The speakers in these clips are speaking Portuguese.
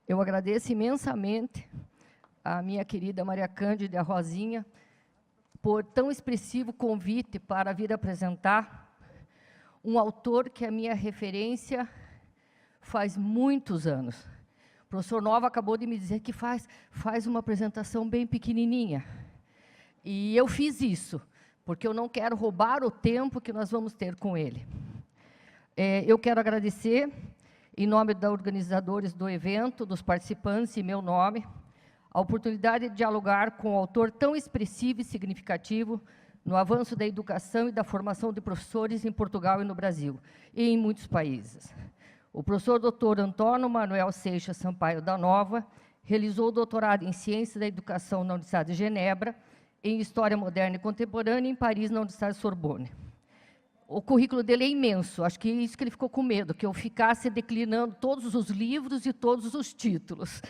Eu agradeço imensamente a minha querida Maria Cândida Rosinha por tão expressivo convite para vir apresentar um autor que é a minha referência faz muitos anos. O professor Nova acabou de me dizer que faz uma apresentação bem pequenininha. E eu fiz isso, porque eu não quero roubar o tempo que nós vamos ter com ele. Eu quero agradecer, em nome dos organizadores do evento, dos participantes, em meu nome, a oportunidade de dialogar com um autor tão expressivo e significativo no avanço da educação e da formação de professores em Portugal e no Brasil, e em muitos países. O professor Dr. Antônio Manuel Seixas Sampaio da Nova realizou o doutorado em Ciências da Educação na Universidade de Genebra, em História Moderna e Contemporânea, em Paris, na Universidade de Sorbonne. O currículo dele é imenso, acho que é isso que ele ficou com medo, que eu ficasse declinando todos os livros e todos os títulos.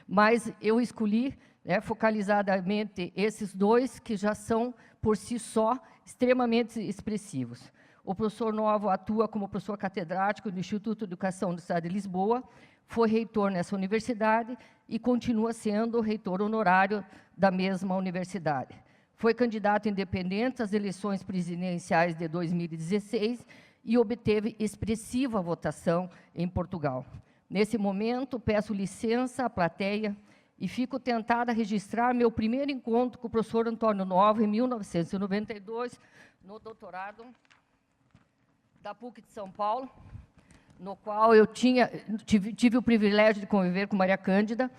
Mas eu escolhi, focalizadamente, esses dois, que já são, por si só, extremamente expressivos. O professor Novo atua como professor catedrático do Instituto de Educação do Estado de Lisboa, foi reitor nessa universidade e continua sendo reitor honorário da mesma universidade. Foi candidato independente às eleições presidenciais de 2016 e obteve expressiva votação em Portugal. Nesse momento, peço licença à plateia e fico tentada a registrar meu primeiro encontro com o professor Antônio Nova, em 1992, no doutorado da PUC de São Paulo, no qual eu tive o privilégio de conviver com Maria Cândida,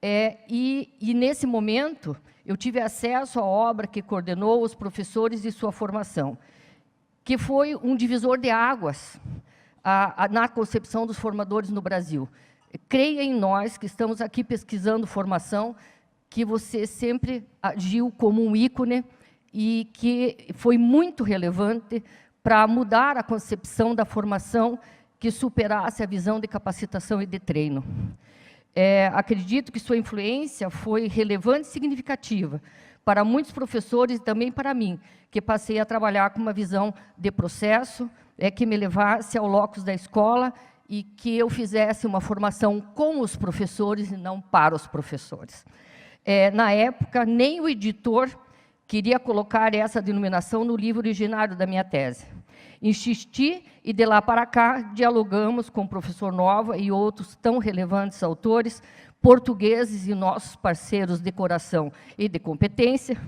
e nesse momento eu tive acesso à obra que coordenou os professores de sua formação, que foi um divisor de águas na concepção dos formadores no Brasil. Creia em nós, que estamos aqui pesquisando formação, que você sempre agiu como um ícone e que foi muito relevante para mudar a concepção da formação que superasse a visão de capacitação e de treino. Acredito que sua influência foi relevante e significativa para muitos professores e também para mim, que passei a trabalhar com uma visão de processo, que me levasse ao locus da escola e que eu fizesse uma formação com os professores e não para os professores. Na época, nem o editor queria colocar essa denominação no livro originário da minha tese. Insisti e, de lá para cá, dialogamos com o professor Nova e outros tão relevantes autores, portugueses e nossos parceiros de coração e de competência,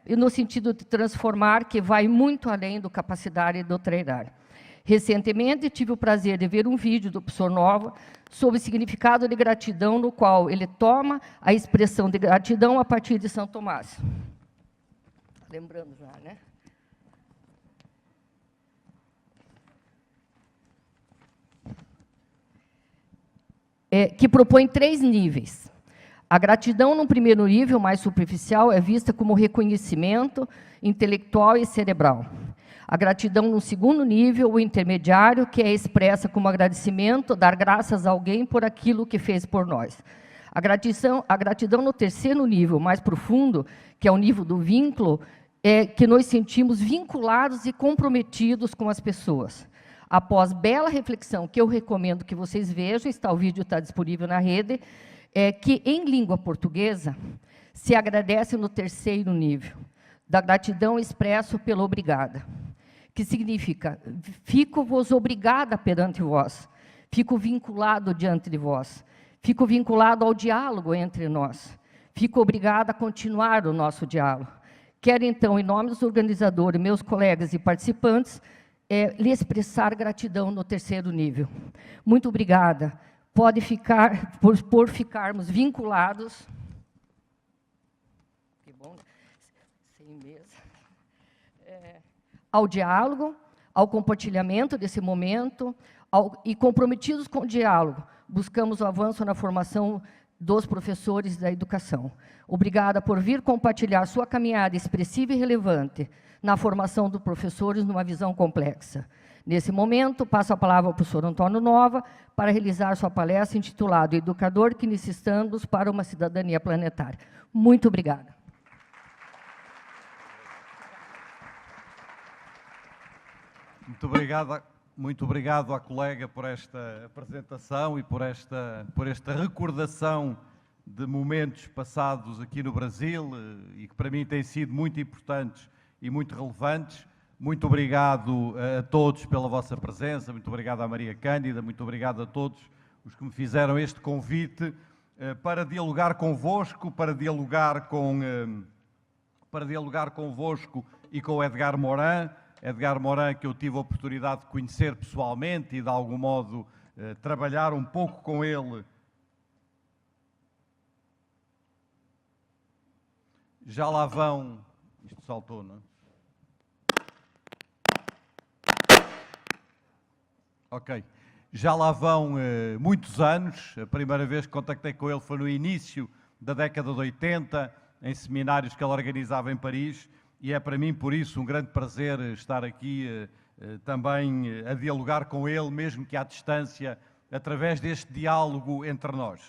e no sentido de transformar, que vai muito além do capacitar e do treinar. Recentemente, tive o prazer de ver um vídeo do professor Nova sobre o significado de gratidão, no qual ele toma a expressão de gratidão a partir de São Tomás. Lembrando já, né? Que propõe 3 níveis. A gratidão, num primeiro nível, mais superficial, é vista como reconhecimento intelectual e cerebral. A gratidão, no segundo nível, o intermediário, que é expressa como agradecimento, dar graças a alguém por aquilo que fez por nós. A gratidão no terceiro nível, mais profundo, que é o nível do vínculo, é que nos sentimos vinculados e comprometidos com as pessoas. Após bela reflexão, que eu recomendo que vocês vejam, o vídeo está disponível na rede, que em língua portuguesa se agradece no terceiro nível, da gratidão expresso pelo obrigada, que significa, fico-vos obrigada perante vós, fico vinculado diante de vós, fico vinculado ao diálogo entre nós, fico obrigada a continuar o nosso diálogo. Quero, então, em nome dos organizadores, meus colegas e participantes, lhe expressar gratidão no terceiro nível. Muito obrigada. Pode ficar, por ficarmos vinculados, que bom, sem mesa, ao diálogo, ao compartilhamento desse momento, e comprometidos com o diálogo, buscamos o avanço na formação dos professores da educação. Obrigada por vir compartilhar sua caminhada expressiva e relevante na formação dos professores numa visão complexa. Nesse momento, passo a palavra ao professor Antônio Nova para realizar sua palestra intitulada Educador que necessitamos para uma cidadania planetária. Muito obrigada. Muito obrigada, Muito obrigado à colega por esta apresentação e por esta recordação de momentos passados aqui no Brasil e que para mim têm sido muito importantes e muito relevantes. Muito obrigado a todos pela vossa presença, muito obrigado à Maria Cândida, muito obrigado a todos os que me fizeram este convite para dialogar convosco, para dialogar convosco e com o Edgar Morin. Edgar Morin, que eu tive a oportunidade de conhecer pessoalmente e de algum modo trabalhar um pouco com ele. Já lá vão... Isto saltou, não é? Ok. Já lá vão muitos anos. A primeira vez que contactei com ele foi no início da década de 80, em seminários que ele organizava em Paris, e é para mim, por isso, um grande prazer estar aqui também a dialogar com ele, mesmo que à distância, através deste diálogo entre nós.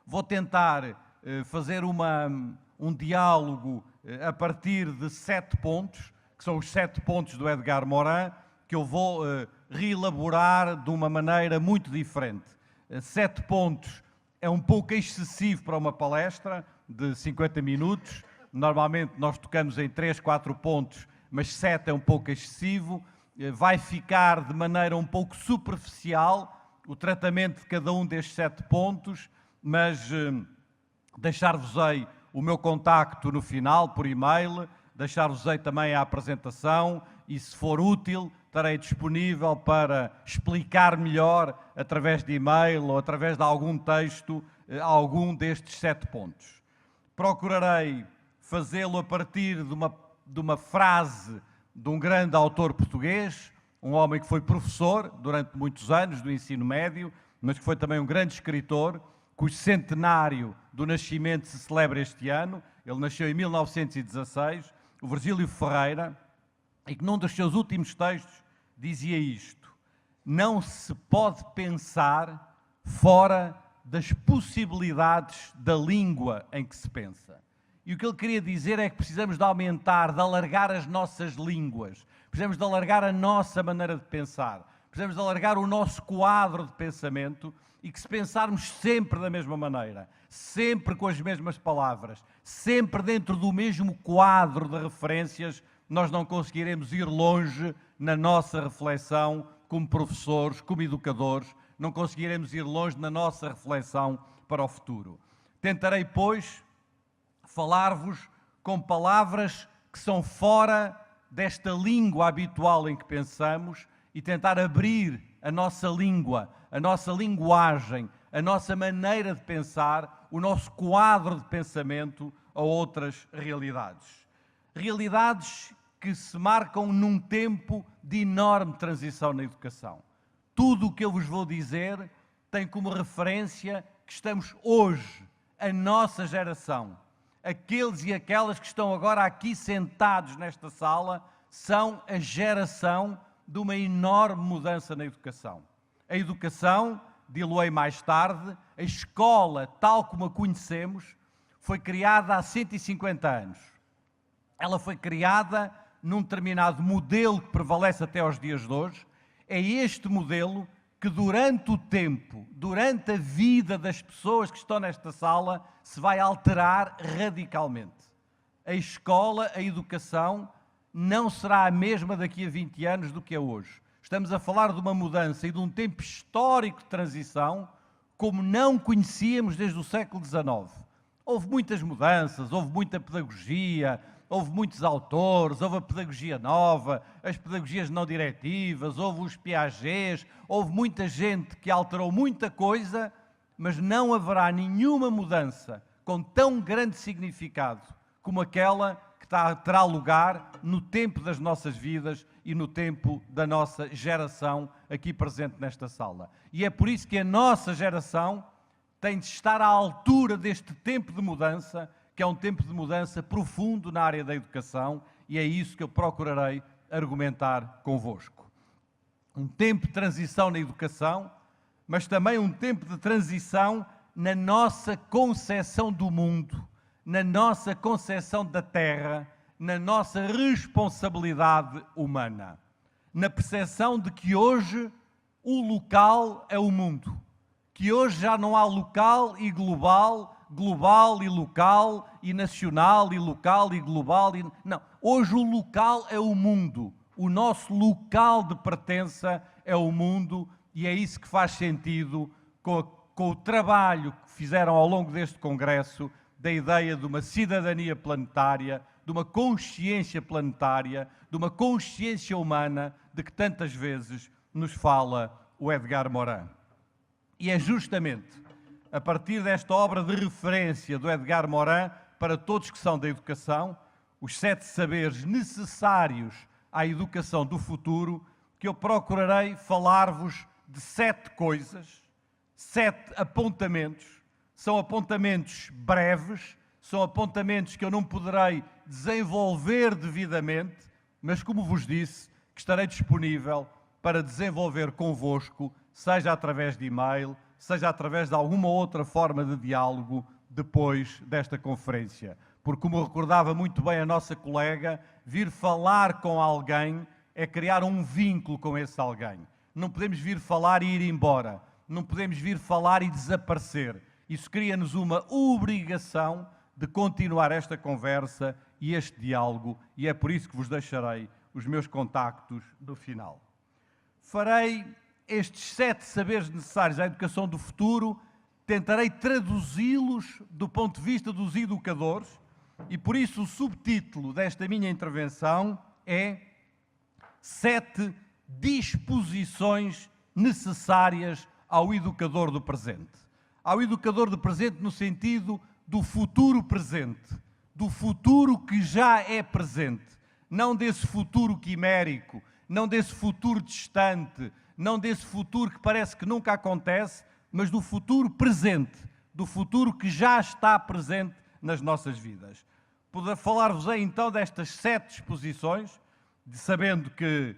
Vou tentar fazer um diálogo a partir de 7 pontos, que são os 7 pontos do Edgar Morin, que eu vou reelaborar de uma maneira muito diferente. 7 pontos é um pouco excessivo para uma palestra de 50 minutos. Normalmente nós tocamos em 3, 4 pontos, mas 7 é um pouco excessivo. Vai ficar de maneira um pouco superficial o tratamento de cada um destes 7 pontos, mas deixar-vos-ei o meu contacto no final, por e-mail, deixar-vos-ei também a apresentação e, se for útil, estarei disponível para explicar melhor, através de e-mail ou através de algum texto, algum destes 7 pontos. Procurarei fazê-lo a partir de uma frase de um grande autor português, um homem que foi professor durante muitos anos do ensino médio, mas que foi também um grande escritor, cujo centenário do nascimento se celebra este ano. Ele nasceu em 1916, o Virgílio Ferreira, e que num dos seus últimos textos dizia isto: não se pode pensar fora das possibilidades da língua em que se pensa. E o que ele queria dizer é que precisamos de aumentar, de alargar as nossas línguas, precisamos de alargar a nossa maneira de pensar, precisamos de alargar o nosso quadro de pensamento, e que se pensarmos sempre da mesma maneira, sempre com as mesmas palavras, sempre dentro do mesmo quadro de referências, nós não conseguiremos ir longe na nossa reflexão como professores, como educadores, não conseguiremos ir longe na nossa reflexão para o futuro. Tentarei, pois, falar-vos com palavras que são fora desta língua habitual em que pensamos e tentar abrir a nossa língua, a nossa linguagem, a nossa maneira de pensar, o nosso quadro de pensamento a outras realidades. Realidades que se marcam num tempo de enorme transição na educação. Tudo o que eu vos vou dizer tem como referência que estamos hoje, a nossa geração, aqueles e aquelas que estão agora aqui sentados nesta sala, são a geração de uma enorme mudança na educação. A educação, diluei mais tarde, a escola, tal como a conhecemos, foi criada há 150 anos. Ela foi criada num determinado modelo que prevalece até aos dias de hoje. É este modelo que durante o tempo, durante a vida das pessoas que estão nesta sala, se vai alterar radicalmente. A escola, a educação, não será a mesma daqui a 20 anos do que é hoje. Estamos a falar de uma mudança e de um tempo histórico de transição como não conhecíamos desde o século XIX. Houve muitas mudanças, houve muita pedagogia, houve muitos autores, houve a pedagogia nova, as pedagogias não diretivas, houve os Piagets, houve muita gente que alterou muita coisa, mas não haverá nenhuma mudança com tão grande significado como aquela que terá lugar no tempo das nossas vidas e no tempo da nossa geração aqui presente nesta sala. E é por isso que a nossa geração tem de estar à altura deste tempo de mudança, que é um tempo de mudança profundo na área da educação, e é isso que eu procurarei argumentar convosco. Um tempo de transição na educação, mas também um tempo de transição na nossa concepção do mundo, na nossa concepção da Terra, na nossa responsabilidade humana. na percepção de que hoje o local é o mundo, que hoje já não há local e global, global e local, e nacional e local e global. Não, hoje o local é o mundo, o nosso local de pertença é o mundo, e é isso que faz sentido com o trabalho que fizeram ao longo deste Congresso, da ideia de uma cidadania planetária, de uma consciência planetária, de uma consciência humana, de que tantas vezes nos fala o Edgar Morin. E é justamente a partir desta obra de referência do Edgar Morin, para todos que são da educação, os 7 saberes necessários à educação do futuro, que eu procurarei falar-vos de 7 coisas, 7 apontamentos. São apontamentos breves, são apontamentos que eu não poderei desenvolver devidamente, mas, como vos disse, que estarei disponível para desenvolver convosco, seja através de e-mail, seja através de alguma outra forma de diálogo depois desta conferência. Porque, como recordava muito bem a nossa colega, vir falar com alguém é criar um vínculo com esse alguém. Não podemos vir falar e ir embora. Não podemos vir falar e desaparecer. Isso cria-nos uma obrigação de continuar esta conversa e este diálogo, e é por isso que vos deixarei os meus contactos no final. Farei estes 7 saberes necessários à educação do futuro, tentarei traduzi-los do ponto de vista dos educadores, e por isso o subtítulo desta minha intervenção é 7 disposições necessárias ao educador do presente. Ao educador do presente no sentido do futuro presente, do futuro que já é presente, não desse futuro quimérico, não desse futuro distante, não desse futuro que parece que nunca acontece, mas do futuro presente, do futuro que já está presente nas nossas vidas. Poder falar-vos-ei então destas 7 disposições, sabendo que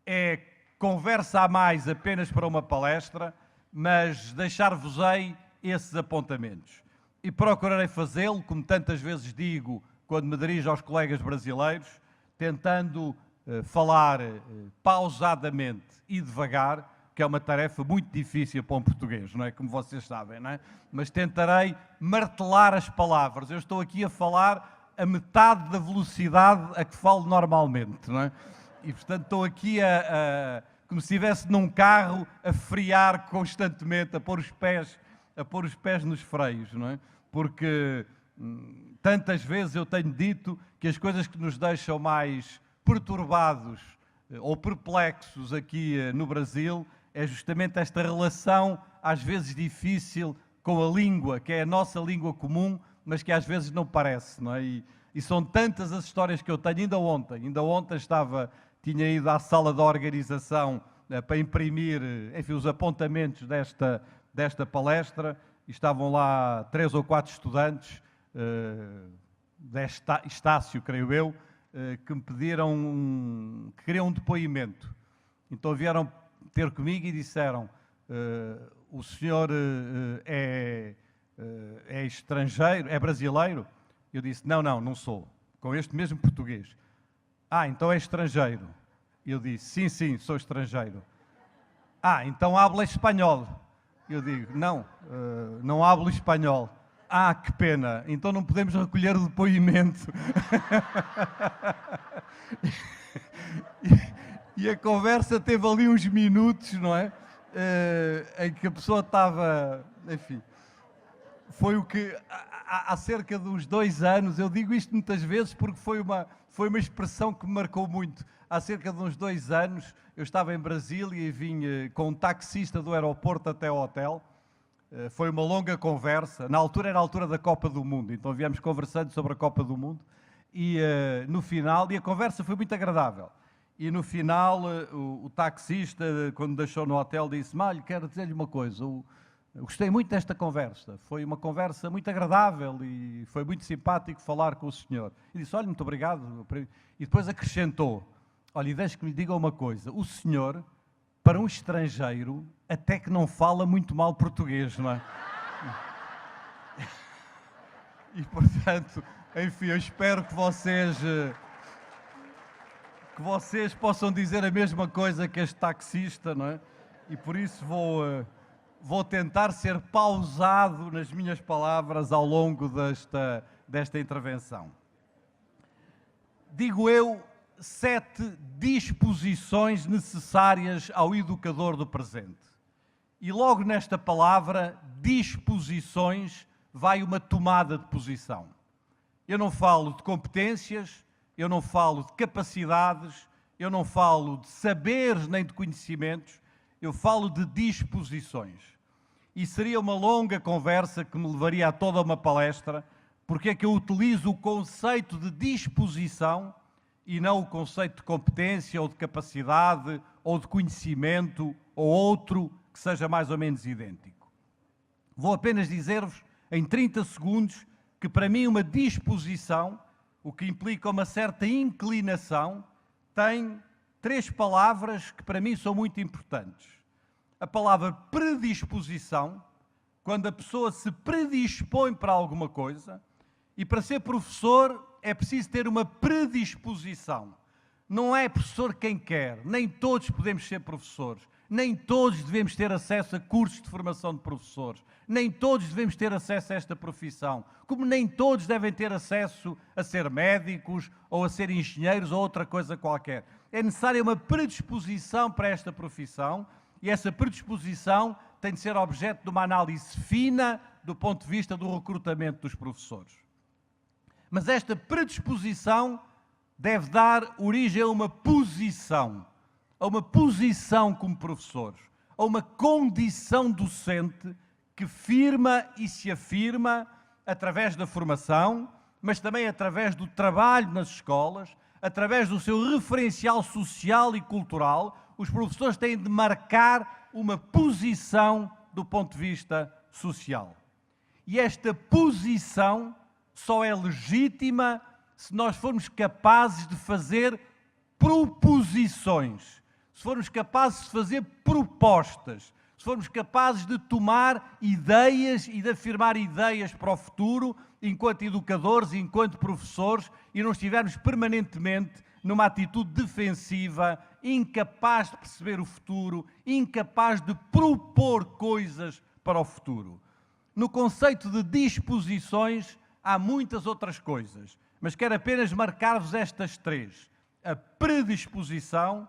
é conversa a mais apenas para uma palestra, mas deixar-vos-ei esses apontamentos. E procurarei fazê-lo, como tantas vezes digo, quando me dirijo aos colegas brasileiros, tentando falar pausadamente e devagar, que é uma tarefa muito difícil para um português, não é? Como vocês sabem, não é? Mas tentarei martelar as palavras. Eu estou aqui a falar a metade da velocidade a que falo normalmente, não é? E, portanto, estou aqui como se estivesse num carro a frear constantemente, a pôr os pés nos freios, não é? Porque tantas vezes eu tenho dito que as coisas que nos deixam mais perturbados ou perplexos aqui no Brasil é justamente esta relação, às vezes difícil, com a língua, que é a nossa língua comum, mas que às vezes não parece, não é? E são tantas as histórias que eu tenho. Ainda ontem tinha ido à sala da organização para imprimir, enfim, os apontamentos desta palestra, e estavam lá 3 ou 4 estudantes, de Estácio, creio eu, que me pediram, que queriam um depoimento. Então vieram ter comigo e disseram: o senhor é estrangeiro, é brasileiro? Eu disse: não sou, com este mesmo português. Então é estrangeiro. Eu disse: sim, sou estrangeiro. Então habla espanhol. Eu digo: não hablo espanhol. Que pena, então não podemos recolher o depoimento. E a conversa teve ali uns minutos, não é? Em que a pessoa estava, enfim, foi o que, há cerca de uns 2 anos, eu digo isto muitas vezes porque foi uma expressão que me marcou muito. Há cerca de uns 2 anos, eu estava em Brasília e vim com um taxista do aeroporto até ao hotel. Foi uma longa conversa, na altura era a altura da Copa do Mundo, então viemos conversando sobre a Copa do Mundo e no final, e a conversa foi muito agradável, e no final o taxista, quando deixou no hotel, disse: Malho, quero dizer-lhe uma coisa, eu gostei muito desta conversa, foi uma conversa muito agradável e foi muito simpático falar com o senhor. E disse: olha, muito obrigado. E depois acrescentou: olha, e deixe que lhe diga uma coisa, o senhor, para um estrangeiro, até que não fala muito mal português, não é? E, portanto, enfim, eu espero que vocês que vocês possam dizer a mesma coisa que este taxista, não é? E por isso vou tentar ser pausado nas minhas palavras ao longo desta intervenção. Digo eu, 7 disposições necessárias ao educador do presente. E logo nesta palavra, disposições, vai uma tomada de posição. Eu não falo de competências, eu não falo de capacidades, eu não falo de saberes nem de conhecimentos, eu falo de disposições. E seria uma longa conversa que me levaria a toda uma palestra, porque é que eu utilizo o conceito de disposição e não o conceito de competência ou de capacidade ou de conhecimento ou outro que seja mais ou menos idêntico. Vou apenas dizer-vos em 30 segundos que para mim uma disposição, o que implica uma certa inclinação, tem 3 palavras que para mim são muito importantes. A palavra predisposição, quando a pessoa se predispõe para alguma coisa, e para ser professor é preciso ter uma predisposição. Não é professor quem quer, nem todos podemos ser professores, nem todos devemos ter acesso a cursos de formação de professores, nem todos devemos ter acesso a esta profissão, como nem todos devem ter acesso a ser médicos ou a ser engenheiros ou outra coisa qualquer. É necessária uma predisposição para esta profissão e essa predisposição tem de ser objeto de uma análise fina do ponto de vista do recrutamento dos professores. Mas esta predisposição deve dar origem a uma posição como professores, a uma condição docente que firma e se afirma através da formação, mas também através do trabalho nas escolas, através do seu referencial social e cultural. Os professores têm de marcar uma posição do ponto de vista social. E esta posição só é legítima se nós formos capazes de fazer proposições, se formos capazes de fazer propostas, se formos capazes de tomar ideias e de afirmar ideias para o futuro, enquanto educadores, enquanto professores, e não estivermos permanentemente numa atitude defensiva, incapaz de perceber o futuro, incapaz de propor coisas para o futuro. No conceito de disposições, há muitas outras coisas, mas quero apenas marcar-vos estas 3. A predisposição,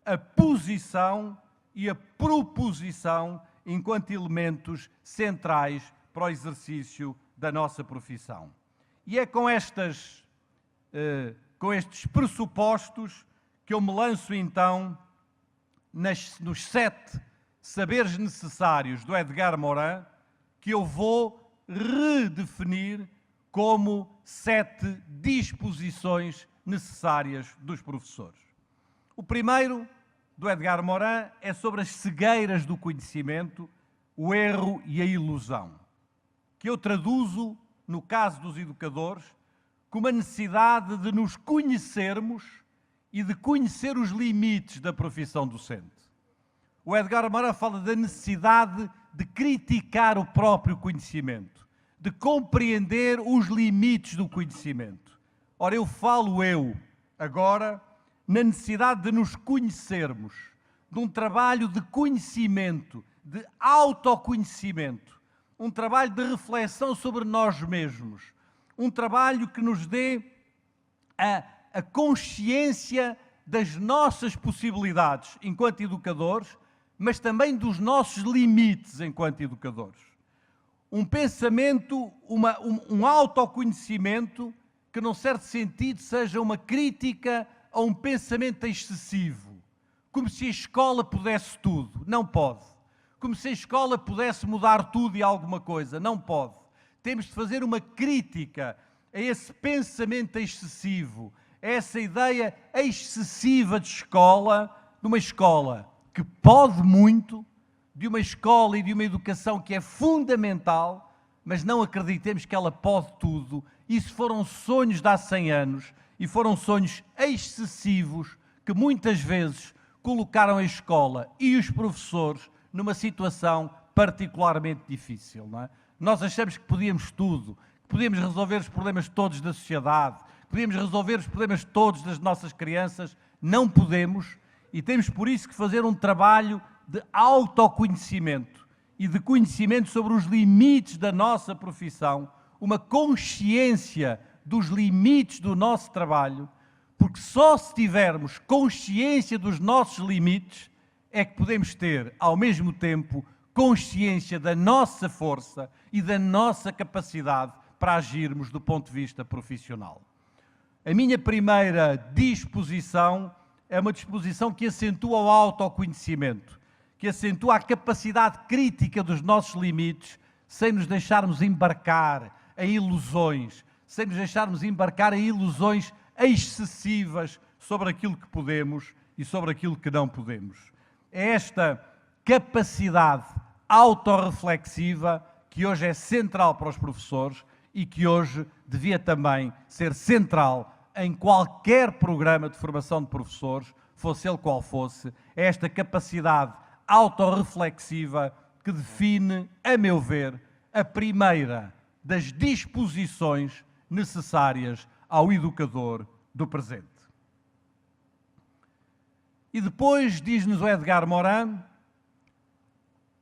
a posição e a proposição enquanto elementos centrais para o exercício da nossa profissão. E é com estes pressupostos que eu me lanço então nos 7 saberes necessários do Edgar Morin, que eu vou redefinir como 7 disposições necessárias dos professores. O primeiro, do Edgar Morin, é sobre as cegueiras do conhecimento, o erro e a ilusão, que eu traduzo, no caso dos educadores, como a necessidade de nos conhecermos e de conhecer os limites da profissão docente. O Edgar Morin fala da necessidade de criticar o próprio conhecimento, de compreender os limites do conhecimento. Ora, eu falo agora na necessidade de nos conhecermos, de um trabalho de conhecimento, de autoconhecimento, um trabalho de reflexão sobre nós mesmos, um trabalho que nos dê a consciência das nossas possibilidades enquanto educadores, mas também dos nossos limites enquanto educadores. Um pensamento, um autoconhecimento que, num certo sentido, seja uma crítica a um pensamento excessivo, como se a escola pudesse tudo. Não pode. Como se a escola pudesse mudar tudo e alguma coisa. Não pode. Temos de fazer uma crítica a esse pensamento excessivo, a essa ideia excessiva de escola, de uma escola que pode muito, de uma escola e de uma educação que é fundamental, mas não acreditemos que ela pode tudo. Isso foram sonhos de há 100 anos e foram sonhos excessivos que muitas vezes colocaram a escola e os professores numa situação particularmente difícil, não é? Nós achamos que podíamos tudo, que podíamos resolver os problemas todos da sociedade, que podíamos resolver os problemas todos das nossas crianças. Não podemos e temos por isso que fazer um trabalho de autoconhecimento e de conhecimento sobre os limites da nossa profissão, uma consciência dos limites do nosso trabalho, porque só se tivermos consciência dos nossos limites é que podemos ter, ao mesmo tempo, consciência da nossa força e da nossa capacidade para agirmos do ponto de vista profissional. A minha primeira disposição é uma disposição que acentua o autoconhecimento, que acentua a capacidade crítica dos nossos limites, sem nos deixarmos embarcar em ilusões, sem nos deixarmos embarcar em ilusões excessivas sobre aquilo que podemos e sobre aquilo que não podemos. É esta capacidade autorreflexiva que hoje é central para os professores e que hoje devia também ser central em qualquer programa de formação de professores, fosse ele qual fosse, é esta capacidade autorreflexiva que define, a meu ver, a primeira das disposições necessárias ao educador do presente. E depois, diz-nos o Edgar Morin,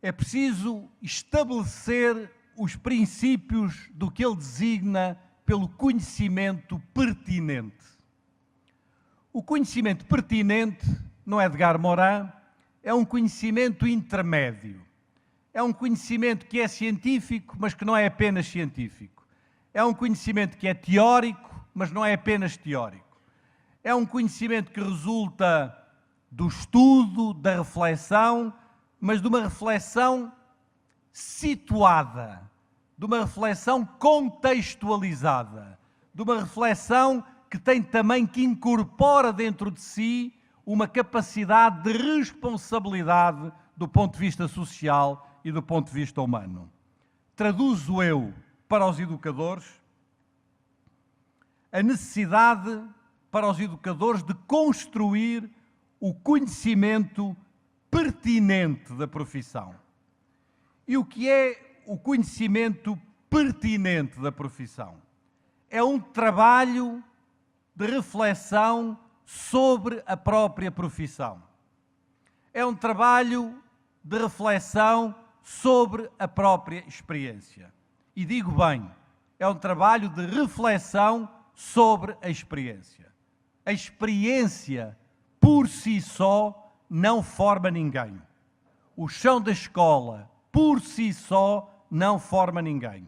é preciso estabelecer os princípios do que ele designa pelo conhecimento pertinente. O conhecimento pertinente, no Edgar Morin, é um conhecimento intermédio. É um conhecimento que é científico, mas que não é apenas científico. É um conhecimento que é teórico, mas não é apenas teórico. É um conhecimento que resulta do estudo, da reflexão, mas de uma reflexão situada, de uma reflexão contextualizada, de uma reflexão que tem também que incorpora dentro de si uma capacidade de responsabilidade do ponto de vista social e do ponto de vista humano. Traduzo eu para os educadores a necessidade para os educadores de construir o conhecimento pertinente da profissão. E o que é o conhecimento pertinente da profissão? É um trabalho de reflexão sobre a própria profissão. É um trabalho de reflexão sobre a própria experiência. E digo bem, é um trabalho de reflexão sobre a experiência. A experiência, por si só, não forma ninguém. O chão da escola, por si só, não forma ninguém.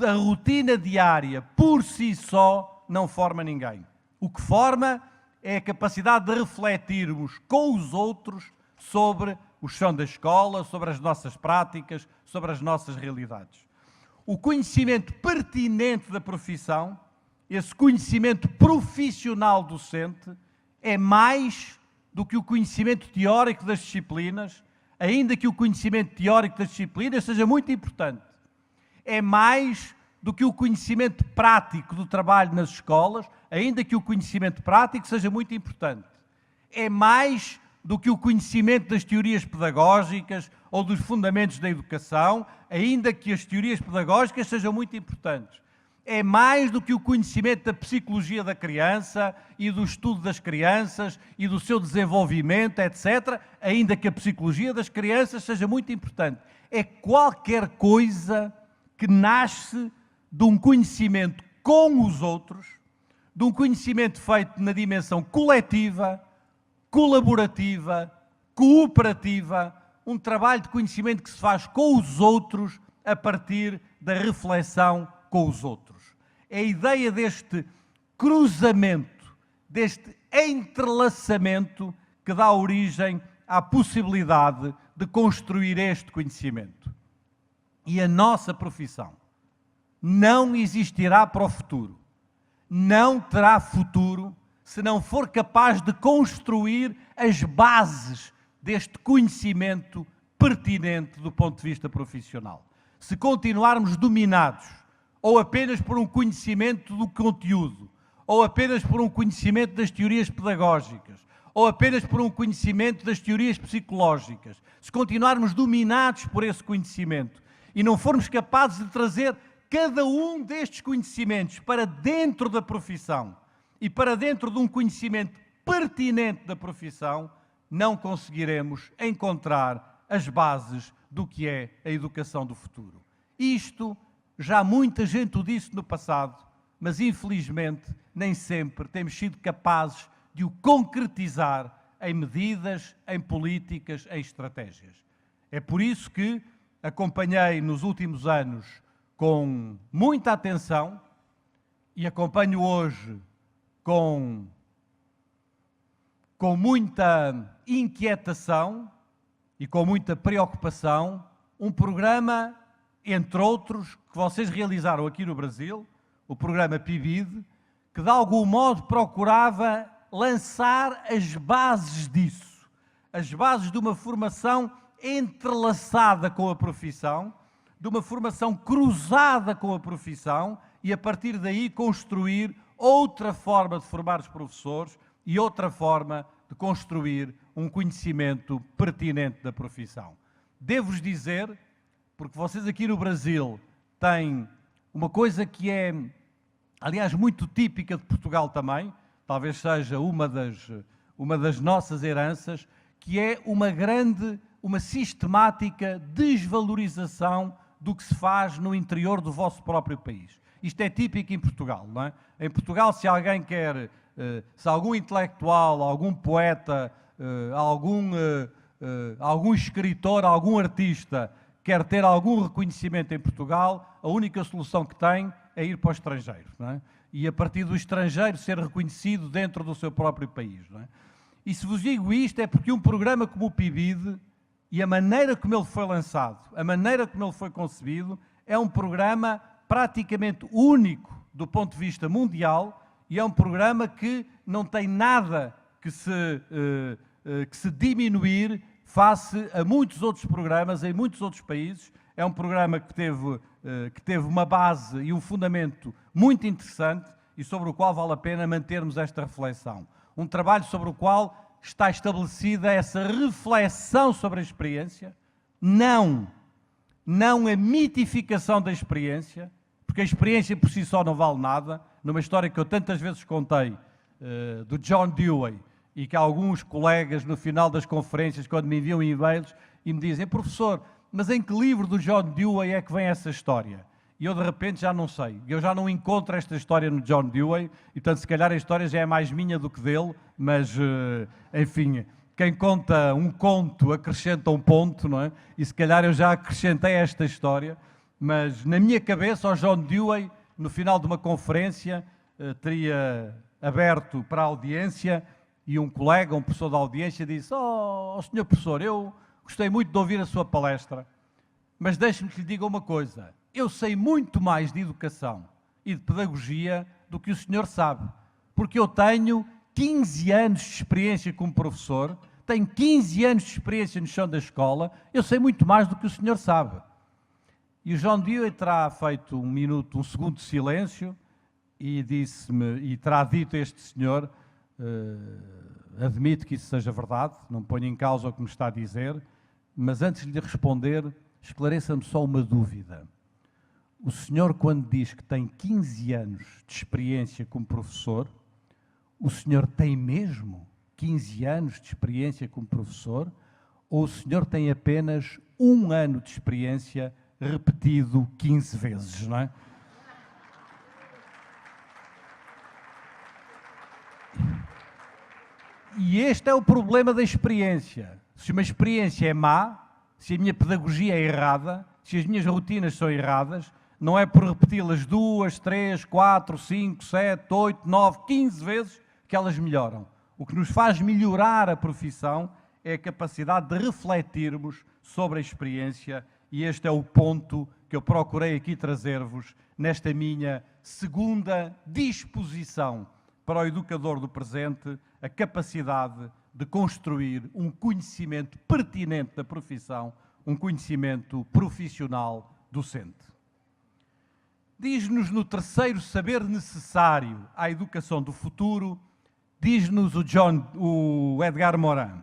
A rotina diária, por si só, não forma ninguém. O que forma é a capacidade de refletirmos com os outros sobre o chão da escola, sobre as nossas práticas, sobre as nossas realidades. O conhecimento pertinente da profissão, esse conhecimento profissional docente, é mais do que o conhecimento teórico das disciplinas, ainda que o conhecimento teórico das disciplinas seja muito importante. É mais do que o conhecimento prático do trabalho nas escolas, ainda que o conhecimento prático seja muito importante. É mais do que o conhecimento das teorias pedagógicas ou dos fundamentos da educação, ainda que as teorias pedagógicas sejam muito importantes. É mais do que o conhecimento da psicologia da criança e do estudo das crianças e do seu desenvolvimento, etc., ainda que a psicologia das crianças seja muito importante. É qualquer coisa que nasce de um conhecimento com os outros, de um conhecimento feito na dimensão coletiva, colaborativa, cooperativa, um trabalho de conhecimento que se faz com os outros a partir da reflexão com os outros. É a ideia deste cruzamento, deste entrelaçamento que dá origem à possibilidade de construir este conhecimento. E a nossa profissão não existirá para o futuro, não terá futuro se não for capaz de construir as bases deste conhecimento pertinente do ponto de vista profissional. Se continuarmos dominados ou apenas por um conhecimento do conteúdo, ou apenas por um conhecimento das teorias pedagógicas, ou apenas por um conhecimento das teorias psicológicas, se continuarmos dominados por esse conhecimento e não formos capazes de trazer cada um destes conhecimentos para dentro da profissão e para dentro de um conhecimento pertinente da profissão, não conseguiremos encontrar as bases do que é a educação do futuro. Isto, já muita gente o disse no passado, mas infelizmente nem sempre temos sido capazes de o concretizar em medidas, em políticas, em estratégias. É por isso que acompanhei nos últimos anos com muita atenção e acompanho hoje com muita inquietação e com muita preocupação um programa, entre outros, que vocês realizaram aqui no Brasil, o programa PIBID, que de algum modo procurava lançar as bases disso, as bases de uma formação entrelaçada com a profissão, de uma formação cruzada com a profissão e, a partir daí, construir outra forma de formar os professores e outra forma de construir um conhecimento pertinente da profissão. Devo-vos dizer, porque vocês aqui no Brasil têm uma coisa que é, aliás, muito típica de Portugal também, talvez seja uma das nossas heranças, que é uma sistemática desvalorização do que se faz no interior do vosso próprio país. Isto é típico em Portugal, não é? Em Portugal, se alguém quer, se algum intelectual, algum poeta, algum escritor, algum artista quer ter algum reconhecimento em Portugal, a única solução que tem é ir para o estrangeiro, não é? E a partir do estrangeiro ser reconhecido dentro do seu próprio país, não é? E se vos digo isto é porque um programa como o PIBID e a maneira como ele foi lançado, a maneira como ele foi concebido, é um programa praticamente único do ponto de vista mundial e é um programa que não tem nada que se diminuir face a muitos outros programas em muitos outros países. É um programa que teve uma base e um fundamento muito interessante e sobre o qual vale a pena mantermos esta reflexão. Um trabalho sobre o qual está estabelecida essa reflexão sobre a experiência, não a mitificação da experiência, porque a experiência por si só não vale nada. Numa história que eu tantas vezes contei, do John Dewey, e que alguns colegas no final das conferências, quando me enviam e-mails e me dizem: professor, mas em que livro do John Dewey é que vem essa história? E eu de repente já não sei, eu já não encontro esta história no John Dewey, e portanto se calhar a história já é mais minha do que dele, mas enfim, quem conta um conto acrescenta um ponto, não é? E se calhar eu já acrescentei esta história, mas na minha cabeça o John Dewey, no final de uma conferência, teria aberto para a audiência e um colega, um professor da audiência, disse: oh senhor professor, eu gostei muito de ouvir a sua palestra, mas deixe-me que lhe diga uma coisa. Eu sei muito mais de educação e de pedagogia do que o senhor sabe, porque eu tenho 15 anos de experiência como professor, tenho 15 anos de experiência no chão da escola, eu sei muito mais do que o senhor sabe. E o John Dewey terá feito um segundo de silêncio e disse-me, e terá dito a este senhor: admito que isso seja verdade, não ponho em causa o que me está a dizer, mas antes de lhe responder, esclareça-me só uma dúvida. O senhor, quando diz que tem 15 anos de experiência como professor, o senhor tem mesmo 15 anos de experiência como professor, ou o senhor tem apenas 1 ano de experiência repetido 15 vezes, não é? E este é o problema da experiência. Se uma experiência é má, se a minha pedagogia é errada, se as minhas rotinas são erradas, não é por repeti-las 2, 3, 4, 5, 7, 8, 9, 15 vezes que elas melhoram. O que nos faz melhorar a profissão é a capacidade de refletirmos sobre a experiência, e este é o ponto que eu procurei aqui trazer-vos nesta minha segunda disposição para o educador do presente, a capacidade de construir um conhecimento pertinente da profissão, um conhecimento profissional docente. Diz-nos no terceiro saber necessário à educação do futuro, diz-nos o Edgar Morin: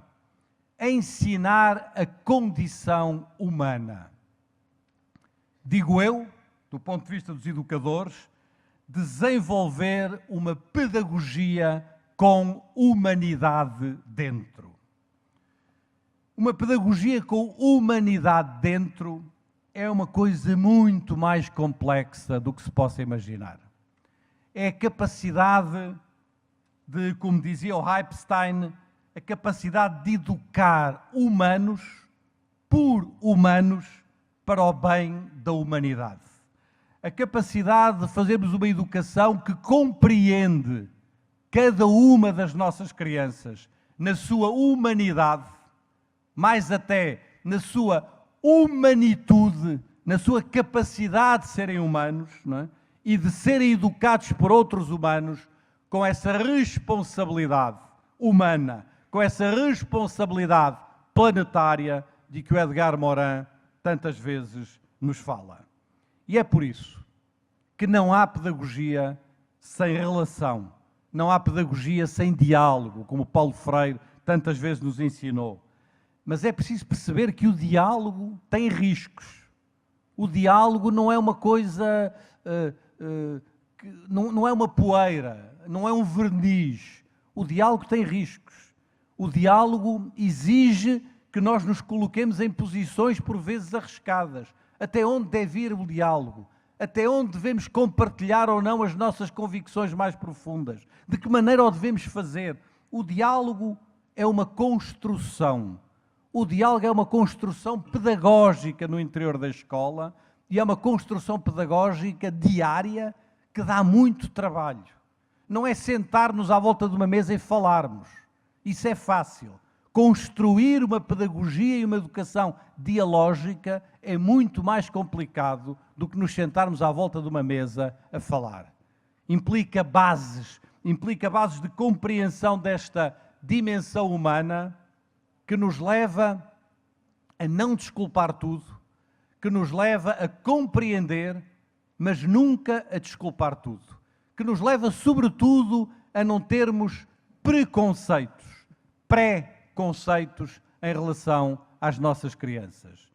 ensinar a condição humana. Digo eu, do ponto de vista dos educadores, desenvolver uma pedagogia com humanidade dentro. Uma pedagogia com humanidade dentro é uma coisa muito mais complexa do que se possa imaginar. É a capacidade de, como dizia o Epstein, a capacidade de educar humanos por humanos para o bem da humanidade. A capacidade de fazermos uma educação que compreende cada uma das nossas crianças na sua humanidade, mais até na sua humanitude, na sua capacidade de serem humanos, não é? E de serem educados por outros humanos com essa responsabilidade humana, com essa responsabilidade planetária de que o Edgar Morin tantas vezes nos fala. E é por isso que não há pedagogia sem relação, não há pedagogia sem diálogo, como Paulo Freire tantas vezes nos ensinou. Mas é preciso perceber que o diálogo tem riscos. O diálogo não é uma coisa, não é uma poeira, não é um verniz. O diálogo tem riscos. O diálogo exige que nós nos coloquemos em posições por vezes arriscadas. Até onde deve ir o diálogo? Até onde devemos compartilhar ou não as nossas convicções mais profundas? De que maneira o devemos fazer? O diálogo é uma construção. O diálogo é uma construção pedagógica no interior da escola e é uma construção pedagógica diária que dá muito trabalho. Não é sentar-nos à volta de uma mesa e falarmos. Isso é fácil. Construir uma pedagogia e uma educação dialógica é muito mais complicado do que nos sentarmos à volta de uma mesa a falar. Implica bases de compreensão desta dimensão humana que nos leva a não desculpar tudo, que nos leva a compreender, mas nunca a desculpar tudo, que nos leva, sobretudo, a não termos preconceitos, pré-conceitos em relação às nossas crianças.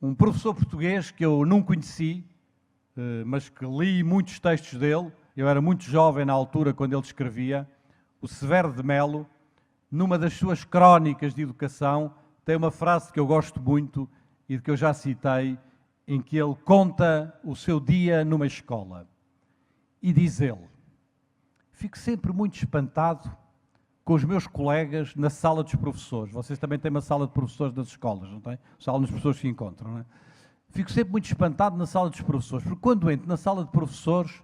Um professor português que eu não conheci, mas que li muitos textos dele, eu era muito jovem na altura quando ele escrevia, o Severo de Melo, numa das suas crónicas de educação, tem uma frase que eu gosto muito e que eu já citei, em que ele conta o seu dia numa escola. E diz ele: fico sempre muito espantado com os meus colegas na sala dos professores. Vocês também têm uma sala de professores das escolas, não têm? Sala onde as pessoas se encontram, não é? Fico sempre muito espantado na sala dos professores, porque quando entro na sala de professores,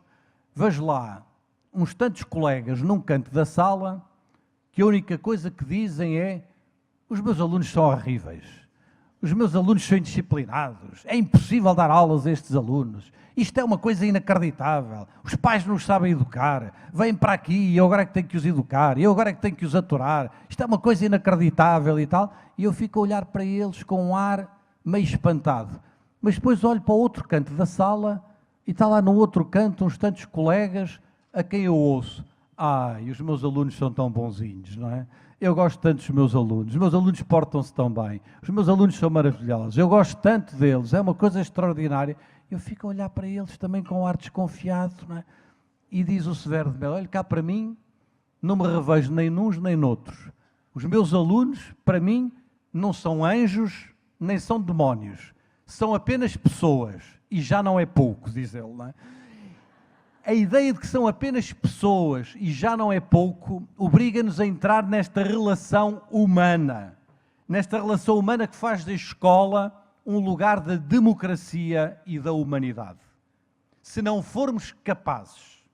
vejo lá uns tantos colegas num canto da sala que a única coisa que dizem é: os meus alunos são horríveis, os meus alunos são indisciplinados, é impossível dar aulas a estes alunos, isto é uma coisa inacreditável, os pais não os sabem educar, vêm para aqui e eu agora é que tenho que os educar, e eu agora é que tenho que os aturar, isto é uma coisa inacreditável e tal. E eu fico a olhar para eles com um ar meio espantado. Mas depois olho para o outro canto da sala e está lá no outro canto uns tantos colegas a quem eu ouço: ai, os meus alunos são tão bonzinhos, não é? Eu gosto tanto dos meus alunos, os meus alunos portam-se tão bem, os meus alunos são maravilhosos, eu gosto tanto deles, é uma coisa extraordinária. Eu fico a olhar para eles também com um ar desconfiado, não é? E diz o Severo de Melo: olha cá para mim, não me revejo nem nuns nem noutros. Os meus alunos, para mim, não são anjos nem são demónios, são apenas pessoas, e já não é pouco, diz ele, não é? A ideia de que são apenas pessoas e já não é pouco obriga-nos a entrar nesta relação humana que faz da escola um lugar da democracia e da humanidade. Se não formos capazes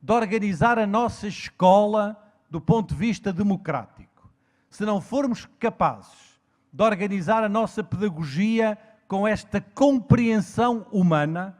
de organizar a nossa escola do ponto de vista democrático, se não formos capazes de organizar a nossa pedagogia com esta compreensão humana,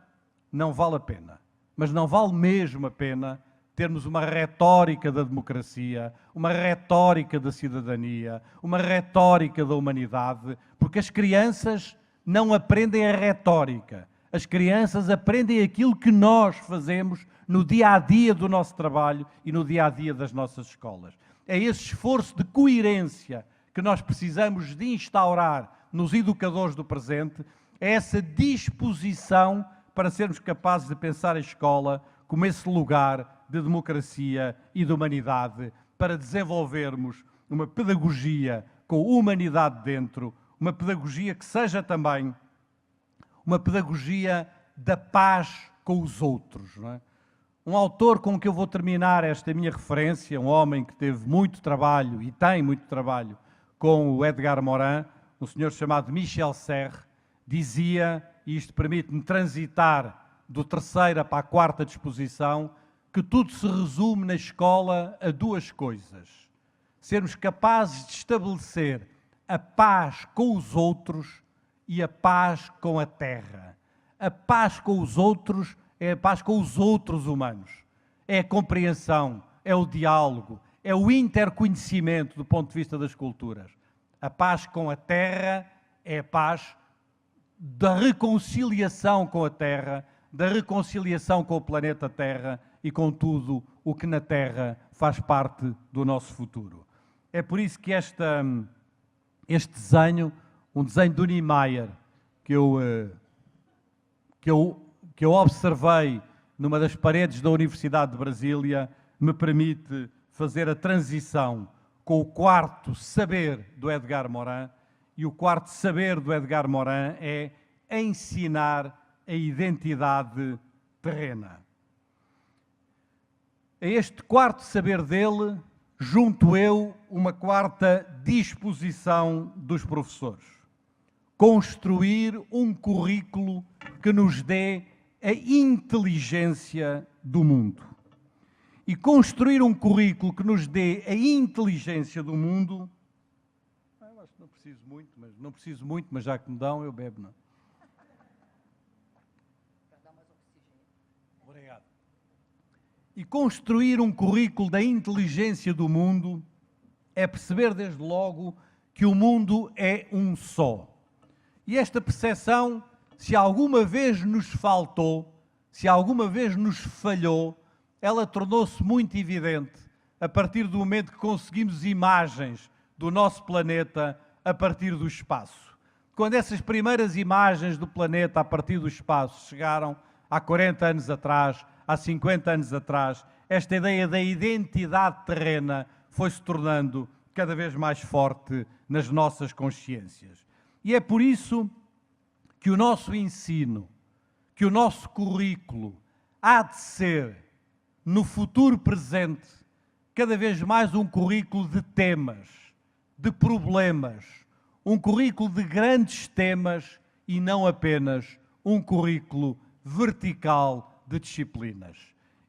não vale a pena. Mas não vale mesmo a pena termos uma retórica da democracia, uma retórica da cidadania, uma retórica da humanidade, porque as crianças não aprendem a retórica. As crianças aprendem aquilo que nós fazemos no dia-a-dia do nosso trabalho e no dia-a-dia das nossas escolas. É esse esforço de coerência que nós precisamos de instaurar nos educadores do presente, é essa disposição para sermos capazes de pensar a escola como esse lugar de democracia e de humanidade, para desenvolvermos uma pedagogia com humanidade dentro, uma pedagogia que seja também uma pedagogia da paz com os outros, não é? Um autor com que eu vou terminar esta minha referência, um homem que teve muito trabalho e tem muito trabalho com o Edgar Morin, um senhor chamado Michel Serres, dizia, e isto permite-me transitar do terceira para a quarta disposição, que tudo se resume na escola a duas coisas: sermos capazes de estabelecer a paz com os outros e a paz com a terra. A paz com os outros é a paz com os outros humanos. É a compreensão, é o diálogo, é o interconhecimento do ponto de vista das culturas. A paz com a terra é a paz da reconciliação com a terra, da reconciliação com o planeta Terra e com tudo o que na Terra faz parte do nosso futuro. É por isso que este desenho, um desenho do Niemeyer, que eu observei numa das paredes da Universidade de Brasília, me permite fazer a transição com o quarto saber do Edgar Morin. E o quarto saber do Edgar Morin é ensinar a identidade terrena. A este quarto saber dele, junto eu uma quarta disposição dos professores: construir um currículo que nos dê a inteligência do mundo. E construir um currículo que nos dê a inteligência do mundo... Eu acho que não preciso muito, mas já que me dão, eu bebo, não. Obrigado. E construir um currículo da inteligência do mundo é perceber desde logo que o mundo é um só. E esta percepção, se alguma vez nos faltou, se alguma vez nos falhou, ela tornou-se muito evidente a partir do momento que conseguimos imagens do nosso planeta a partir do espaço. Quando essas primeiras imagens do planeta a partir do espaço chegaram há 40 anos atrás, há 50 anos atrás, esta ideia da identidade terrena foi-se tornando cada vez mais forte nas nossas consciências. E é por isso que o nosso ensino, que o nosso currículo há de ser, no futuro presente, cada vez mais um currículo de temas, de problemas, um currículo de grandes temas e não apenas um currículo vertical de disciplinas.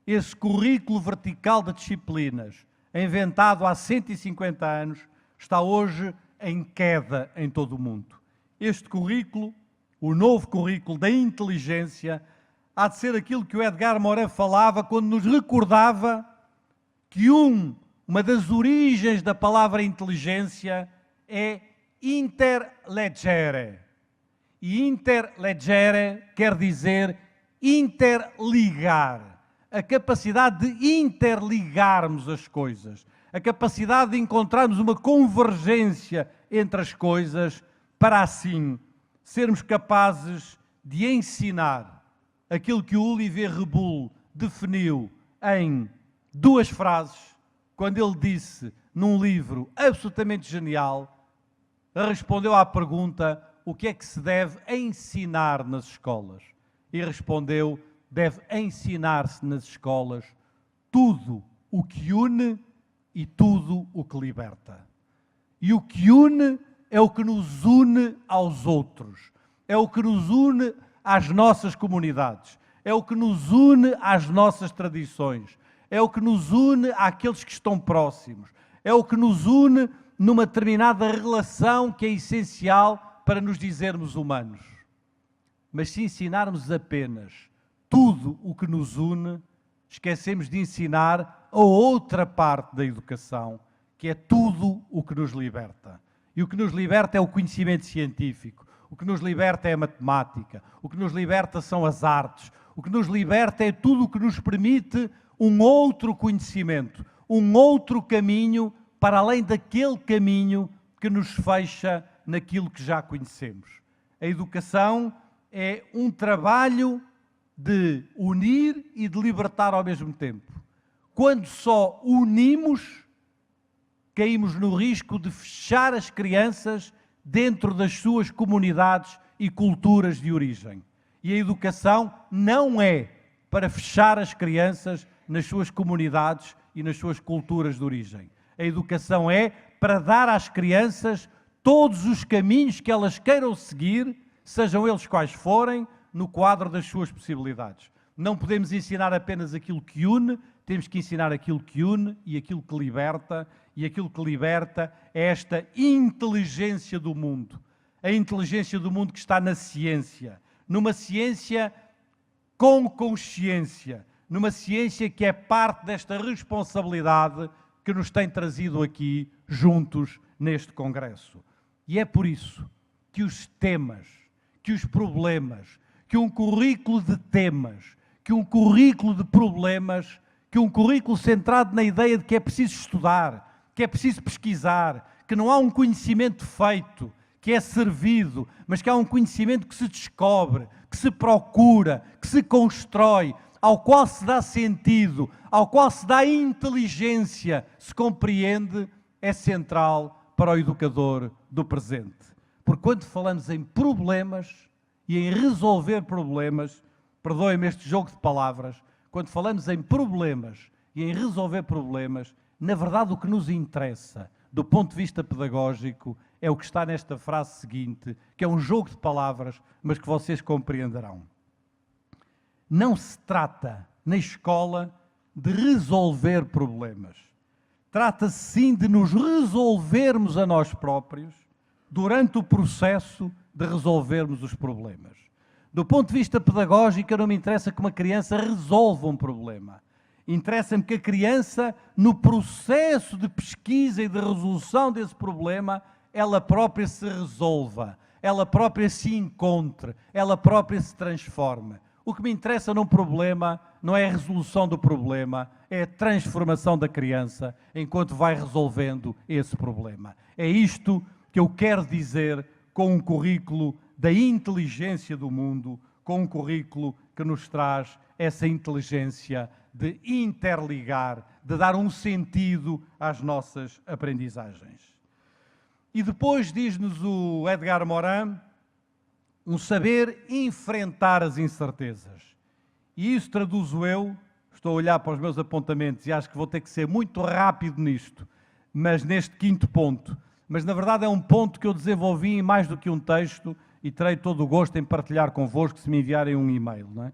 Esse currículo vertical de disciplinas, inventado há 150 anos, está hoje em queda em todo o mundo. Este currículo, o novo currículo da inteligência, há de ser aquilo que o Edgar Morin falava quando nos recordava que uma das origens da palavra inteligência é interlegere. E interlegere quer dizer interligar. A capacidade de interligarmos as coisas. A capacidade de encontrarmos uma convergência entre as coisas para assim sermos capazes de ensinar aquilo que o Olivier Rebull definiu em duas frases, quando ele disse, num livro absolutamente genial, respondeu à pergunta: o que é que se deve ensinar nas escolas? E respondeu: deve ensinar-se nas escolas tudo o que une e tudo o que liberta. E o que une é o que nos une aos outros, é o que nos une às nossas comunidades, é o que nos une às nossas tradições, é o que nos une àqueles que estão próximos, é o que nos une numa determinada relação que é essencial para nos dizermos humanos. Mas se ensinarmos apenas tudo o que nos une, esquecemos de ensinar a outra parte da educação, que é tudo o que nos liberta. E o que nos liberta é o conhecimento científico, o que nos liberta é a matemática, o que nos liberta são as artes, o que nos liberta é tudo o que nos permite um outro conhecimento, um outro caminho para além daquele caminho que nos fecha naquilo que já conhecemos. A educação é um trabalho de unir e de libertar ao mesmo tempo. quando só unimos, caímos no risco de fechar as crianças dentro das suas comunidades e culturas de origem. E a educação não é para fechar as crianças nas suas comunidades e nas suas culturas de origem. A educação é para dar às crianças todos os caminhos que elas queiram seguir, sejam eles quais forem, no quadro das suas possibilidades. Não podemos ensinar apenas aquilo que une, temos que ensinar aquilo que une e aquilo que liberta, e aquilo que liberta é esta inteligência do mundo. A inteligência do mundo que está na ciência, numa ciência com consciência, numa ciência que é parte desta responsabilidade que nos tem trazido aqui juntos neste Congresso. E é por isso que os temas, que os problemas, que um currículo de temas, que um currículo de problemas, que um currículo centrado na ideia de que é preciso estudar, que é preciso pesquisar, que não há um conhecimento feito, que é servido, mas que há um conhecimento que se descobre, que se procura, que se constrói, ao qual se dá sentido, ao qual se dá inteligência, se compreende, é central para o educador do presente. Porque quando falamos em problemas e em resolver problemas, perdoem-me este jogo de palavras, quando falamos em problemas e em resolver problemas, na verdade o que nos interessa, do ponto de vista pedagógico, é o que está nesta frase seguinte, que é um jogo de palavras, mas que vocês compreenderão. Não se trata, na escola, de resolver problemas. Trata-se sim de nos resolvermos a nós próprios durante o processo de resolvermos os problemas. Do ponto de vista pedagógico, não me interessa que uma criança resolva um problema. Interessa-me que a criança, no processo de pesquisa e de resolução desse problema, ela própria se resolva, ela própria se encontre, ela própria se transforme. O que me interessa num problema não é a resolução do problema, é a transformação da criança enquanto vai resolvendo esse problema. É isto que eu quero dizer com um currículo da inteligência do mundo, com um currículo que nos traz essa inteligência de interligar, de dar um sentido às nossas aprendizagens. E depois diz-nos o Edgar Morin, um saber enfrentar as incertezas. E isso traduzo eu, estou a olhar para os meus apontamentos e acho que vou ter que ser muito rápido nisto, mas neste quinto ponto. Mas na verdade é um ponto que eu desenvolvi em mais do que um texto e terei todo o gosto em partilhar convosco se me enviarem um e-mail, não é?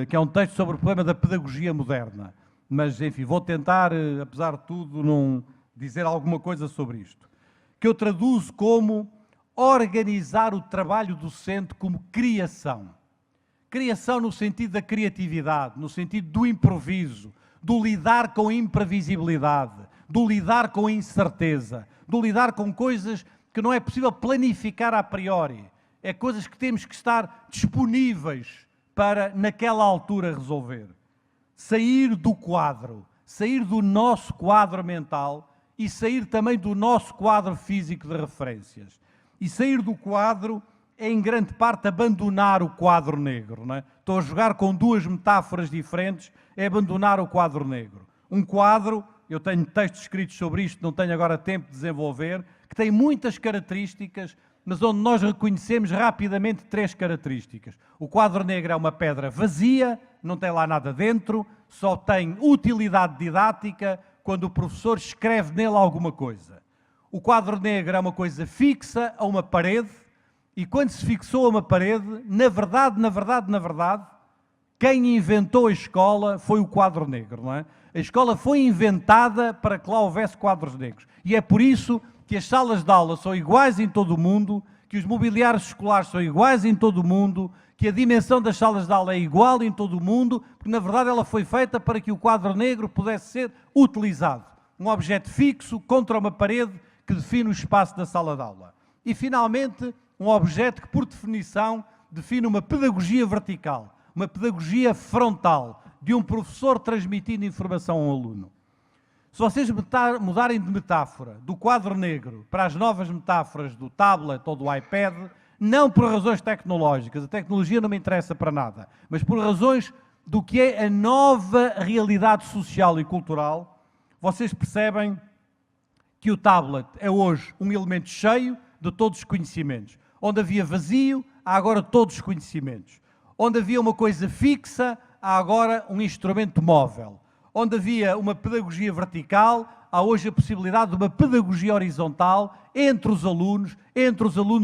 Que é um texto sobre o problema da pedagogia moderna. Mas, enfim, vou tentar, apesar de tudo, não dizer alguma coisa sobre isto. Que eu traduzo como organizar o trabalho docente como criação. Criação no sentido da criatividade, no sentido do improviso, do lidar com a imprevisibilidade, do lidar com a incerteza, do lidar com coisas que não é possível planificar a priori. É coisas que temos que estar disponíveis para, naquela altura, resolver. Sair do quadro, sair do nosso quadro mental e sair também do nosso quadro físico de referências. E sair do quadro é, em grande parte, abandonar o quadro negro, não é? Estou a jogar com duas metáforas diferentes, é abandonar o quadro negro. Um quadro, eu tenho textos escritos sobre isto, não tenho agora tempo de desenvolver, que tem muitas características, mas onde nós reconhecemos rapidamente três características. O quadro negro é uma pedra vazia, não tem lá nada dentro, só tem utilidade didática quando o professor escreve nele alguma coisa. O quadro negro é uma coisa fixa a uma parede, e quando se fixou a uma parede, na verdade, quem inventou a escola foi o quadro negro, não é? A escola foi inventada para que lá houvesse quadros negros. E é por isso que as salas de aula são iguais em todo o mundo, que os mobiliários escolares são iguais em todo o mundo, que a dimensão das salas de aula é igual em todo o mundo, porque na verdade ela foi feita para que o quadro negro pudesse ser utilizado. Um objeto fixo contra uma parede que define o espaço da sala de aula. E finalmente, um objeto que por definição define uma pedagogia vertical, uma pedagogia frontal, de um professor transmitindo informação a um aluno. Se vocês mudarem de metáfora do quadro negro para as novas metáforas do tablet ou do iPad, não por razões tecnológicas, a tecnologia não me interessa para nada, mas por razões do que é a nova realidade social e cultural, vocês percebem que o tablet é hoje um elemento cheio de todos os conhecimentos. Onde havia vazio, há agora todos os conhecimentos. Onde havia uma coisa fixa, há agora um instrumento móvel. Onde havia uma pedagogia vertical, há hoje a possibilidade de uma pedagogia horizontal entre os alunos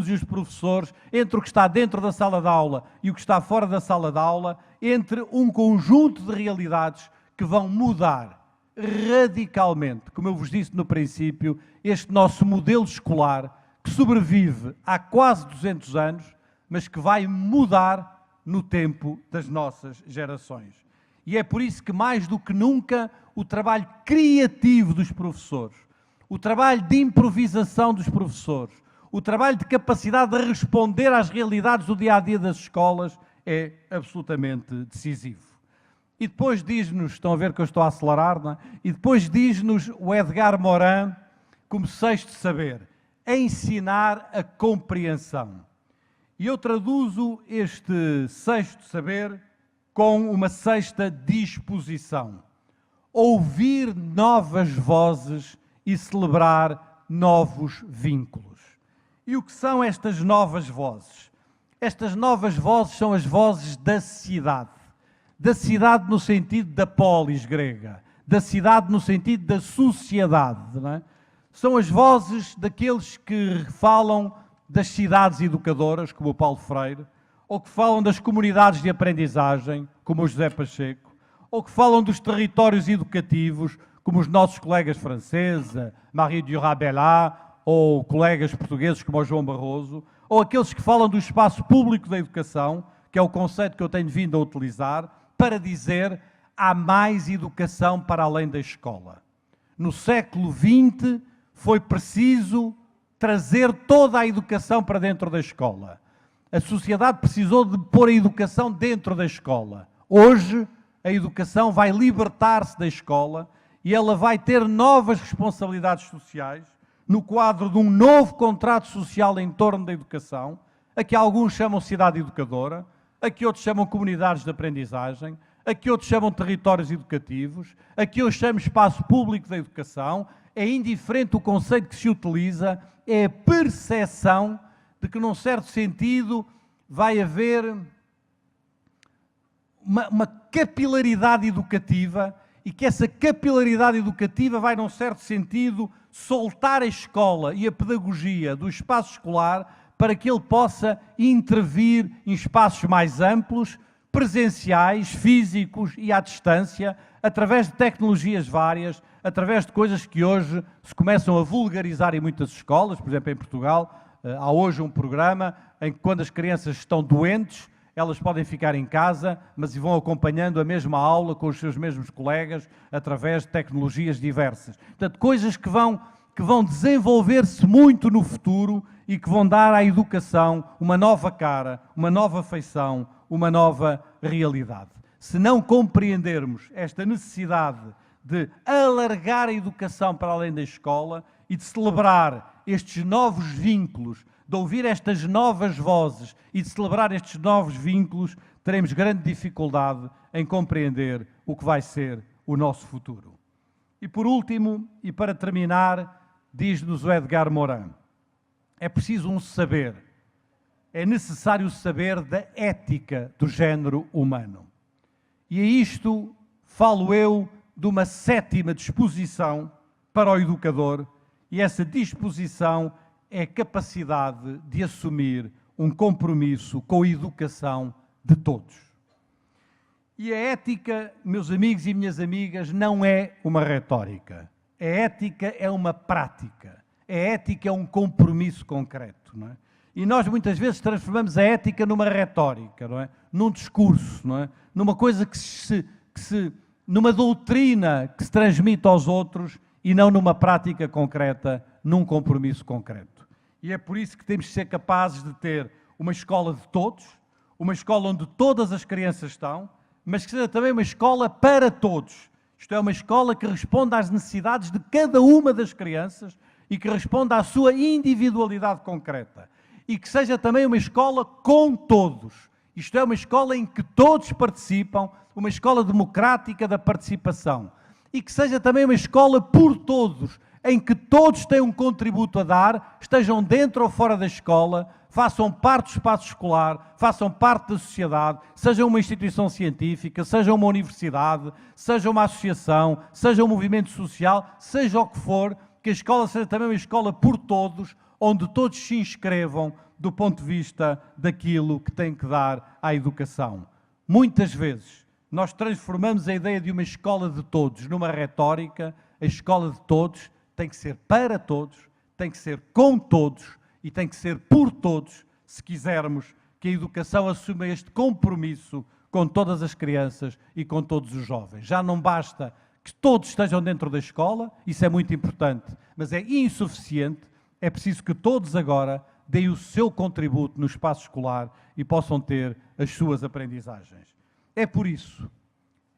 e os professores, entre o que está dentro da sala de aula e o que está fora da sala de aula, entre um conjunto de realidades que vão mudar radicalmente, como eu vos disse no princípio, este nosso modelo escolar que sobrevive há quase 200 anos, mas que vai mudar no tempo das nossas gerações. E é por isso que, mais do que nunca, o trabalho criativo dos professores, o trabalho de improvisação dos professores, o trabalho de capacidade de responder às realidades do dia-a-dia das escolas é absolutamente decisivo. E depois diz-nos, estão a ver que eu estou a acelerar, não é? E depois diz-nos o Edgar Morin, como sexto saber, ensinar a compreensão. E eu traduzo este sexto saber com uma sexta disposição. Ouvir novas vozes e celebrar novos vínculos. E o que são estas novas vozes? Estas novas vozes são as vozes da cidade. Da cidade no sentido da polis grega, da cidade no sentido da sociedade, não é? São as vozes daqueles que falam das cidades educadoras, como o Paulo Freire, ou que falam das comunidades de aprendizagem, como o José Pacheco, ou que falam dos territórios educativos, como os nossos colegas franceses, Marie Durand-Bellart, ou colegas portugueses como o João Barroso, ou aqueles que falam do espaço público da educação, que é o conceito que eu tenho vindo a utilizar, para dizer há mais educação para além da escola. No século XX foi preciso trazer toda a educação para dentro da escola. A sociedade precisou de pôr a educação dentro da escola. Hoje, a educação vai libertar-se da escola e ela vai ter novas responsabilidades sociais no quadro de um novo contrato social em torno da educação, a que alguns chamam cidade educadora, a que outros chamam comunidades de aprendizagem, a que outros chamam territórios educativos, a que eu chamo espaço público da educação. É indiferente o conceito que se utiliza, é a percepção de que, num certo sentido, vai haver uma capilaridade educativa e que essa capilaridade educativa vai, num certo sentido, soltar a escola e a pedagogia do espaço escolar para que ele possa intervir em espaços mais amplos, presenciais, físicos e à distância, através de tecnologias várias, através de coisas que hoje se começam a vulgarizar em muitas escolas. Por exemplo, em Portugal, há hoje um programa em que, quando as crianças estão doentes, elas podem ficar em casa, mas vão acompanhando a mesma aula com os seus mesmos colegas, através de tecnologias diversas. Portanto, coisas que vão desenvolver-se muito no futuro e que vão dar à educação uma nova cara, uma nova feição, uma nova realidade. Se não compreendermos esta necessidade de alargar a educação para além da escola e de celebrar estes novos vínculos, de ouvir estas novas vozes e de celebrar estes novos vínculos, teremos grande dificuldade em compreender o que vai ser o nosso futuro. E por último, e para terminar, diz-nos o Edgar Morin, é preciso um saber, é necessário saber da ética do género humano. E a isto falo eu de uma sétima disposição para o educador, e essa disposição é a capacidade de assumir um compromisso com a educação de todos. E a ética, meus amigos e minhas amigas, não é uma retórica. A ética é uma prática. A ética é um compromisso concreto, não é? E nós muitas vezes transformamos a ética numa retórica, não é? Num discurso, não é? Numa coisa numa doutrina que se transmite aos outros e não numa prática concreta, num compromisso concreto. E é por isso que temos de ser capazes de ter uma escola de todos, uma escola onde todas as crianças estão, mas que seja também uma escola para todos. Isto é, uma escola que responda às necessidades de cada uma das crianças e que responda à sua individualidade concreta. E que seja também uma escola com todos. Isto é uma escola em que todos participam, uma escola democrática da participação. E que seja também uma escola por todos, em que todos têm um contributo a dar, estejam dentro ou fora da escola, façam parte do espaço escolar, façam parte da sociedade, seja uma instituição científica, seja uma universidade, seja uma associação, seja um movimento social, seja o que for, que a escola seja também uma escola por todos, onde todos se inscrevam do ponto de vista daquilo que tem que dar à educação. Muitas vezes nós transformamos a ideia de uma escola de todos numa retórica. A escola de todos tem que ser para todos, tem que ser com todos e tem que ser por todos, se quisermos que a educação assuma este compromisso com todas as crianças e com todos os jovens. Já não basta que todos estejam dentro da escola, isso é muito importante, mas é insuficiente, é preciso que todos agora deem o seu contributo no espaço escolar e possam ter as suas aprendizagens. É por isso,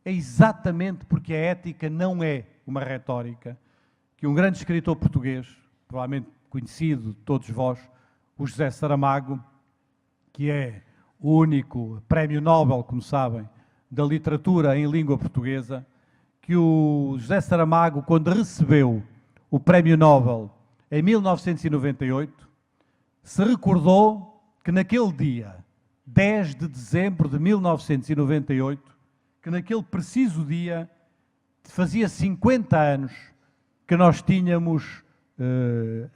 é exatamente porque a ética não é uma retórica, que um grande escritor português, provavelmente conhecido de todos vós, o José Saramago, que é o único prémio Nobel, como sabem, da literatura em língua portuguesa, que o José Saramago, quando recebeu o prémio Nobel em 1998, se recordou que naquele dia, 10 de dezembro de 1998, que naquele preciso dia, fazia 50 anos que nós tínhamos